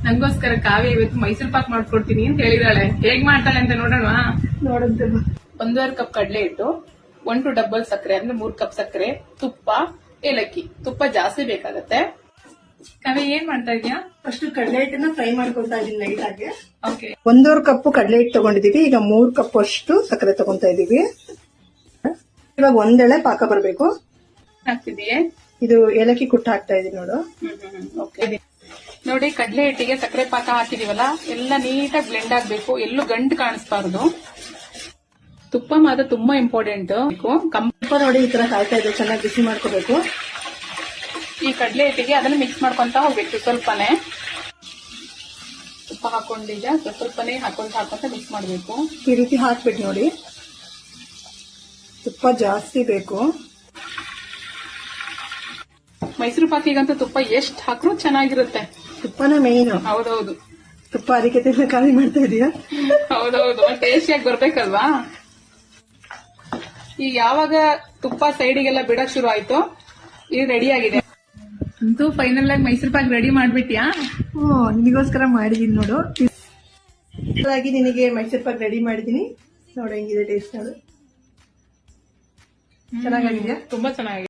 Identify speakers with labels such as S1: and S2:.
S1: ನಂಗೋಸ್ಕರ ಕಾವ್ಯ ಇವತ್ತು ಮೈಸೂರು ಪಾಕ್ ಮಾಡ್ಕೊಡ್ತೀನಿ ಅಂತ ಹೇಳಿದಾಳೆ. ಹೇಗ್ ಮಾಡ್ತಾಳೆ ಅಂತ ನೋಡೋಣ.
S2: ನೋಡಂತೆ
S1: 1.5 ಕಪ್ ಕಡಲೆ ಹಿಟ್ಟು, 1 to ಡಬಲ್ ಸಕ್ಕರೆ ಅಂದ್ರೆ 3 ಕಪ್ ಸಕ್ಕರೆ, ತುಪ್ಪ, ಏಲಕ್ಕಿ. ತುಪ್ಪ ಜಾಸ್ತಿ ಬೇಕಾಗತ್ತೆ. ಕಾವ್ಯ ಏನ್ ಮಾಡ್ತಾ ಇದೀಯಾ?
S2: ಫಸ್ಟ್ ಕಡಲೆ ಹಿಟ್ಟನ್ನ ಫ್ರೈ ಮಾಡ್ಕೊಳ್ತಾ ಇದೀನಿ ಲೈಟ್ ಆಗಿ.
S1: ಓಕೆ.
S2: 1.5 ಕಪ್ ಕಡಲೆ ಹಿಟ್ಟು ತಗೊಂಡಿದೀವಿ. ಈಗ 3 ಕಪ್ ಅಷ್ಟು ಸಕ್ಕರೆ ತಗೊಂತಾ ಇದೀವಿ. ಇವಾಗ ಒಂದೆಳೆ ಪಾಕ ಬರ್ಬೇಕು.
S1: ಹಾಕ್ತಿದೀಯೇ?
S2: ಇದು ಏಲಕ್ಕಿ ಕುಟ್ಟ ಹಾಕ್ತಾ ಇದೀನಿ ನೋಡು.
S1: ಓಕೆ. ನೋಡಿ, ಕಡಲೆ ಹಿಟ್ಟಿಗೆ ಸಕ್ಕರೆ ಪಾಕ ಹಾಕಿದೀವಲ್ಲ, ಎಲ್ಲ ನೀಟಾಗಿ ಬ್ಲೆಂಡ್ ಆಗ್ಬೇಕು. ಎಲ್ಲೂ ಗಂಟು ಕಾಣಿಸ್ಬಾರ್ದು. ತುಪ್ಪ ಮಾತ್ರ ತುಂಬಾ ಇಂಪಾರ್ಟೆಂಟ್.
S2: ತುಪ್ಪ ನೋಡಿ ಈ ತರ ಕಾಯ್ತಾ ಇದೆ, ಚೆನ್ನಾಗಿ ಬಿಸಿ ಮಾಡ್ಕೋಬೇಕು.
S1: ಈ ಕಡಲೆ ಹಿಟ್ಟಿಗೆ ಅದನ್ನ ಮಿಕ್ಸ್ ಮಾಡ್ಕೊಂತ ಹೋಗ್ಬೇಕು. ಸ್ವಲ್ಪನೇ ತುಪ್ಪ ಹಾಕೊಂಡಿದ್ದ ಸ್ವಲ್ಪನೇ ಹಾಕೊಂತ ಮಿಕ್ಸ್ ಮಾಡ್ಬೇಕು.
S2: ಈ ರೀತಿ ಹಾಕ್ಬಿಟ್ಟು ನೋಡಿ, ತುಪ್ಪ ಜಾಸ್ತಿ ಬೇಕು.
S1: ಮೈಸೂರು ಪಾಕಿಗಂತೂ ತುಪ್ಪ ಎಷ್ಟು ಹಾಕ್ರೂ ಚೆನ್ನಾಗಿರುತ್ತೆ.
S2: ತುಪ್ಪನ ಮೇನ್.
S1: ಹೌದೌದು.
S2: ತುಪ್ಪ ಅದಕ್ಕೆ ತಿನ್ನ ಖಾಲಿ ಮಾಡ್ತಾ ಇದೀಯಾ?
S1: ಹೌದೌದು, ಟೇಸ್ಟಿಯಾಗಿ ಬರ್ಬೇಕಲ್ವಾ. ಈಗ ಯಾವಾಗ ತುಪ್ಪ ಸೈಡಿಗೆಲ್ಲ ಬಿಡಕ್ ಶುರು ಆಯ್ತು, ಇದು ರೆಡಿ ಆಗಿದೆ. ಅಂತೂ ಫೈನಲ್ ಆಗಿ ಮೈಸೂರು ಪಾಕ್ ರೆಡಿ ಮಾಡ್ಬಿಟ್ಯಾ?
S2: ನಿನಗೋಸ್ಕರ ಮಾಡಿದೀನಿ ನೋಡು. ನಿನಗೆ ಮೈಸೂರು ಪಾಕ್ ರೆಡಿ ಮಾಡಿದೀನಿ ನೋಡು, ಹೆಂಗಿದೆ ಟೇಸ್ಟ್ ನೋಡು. ಚೆನ್ನಾಗಿದೆಯಾ?
S1: ತುಂಬಾ ಚೆನ್ನಾಗಿದೆ.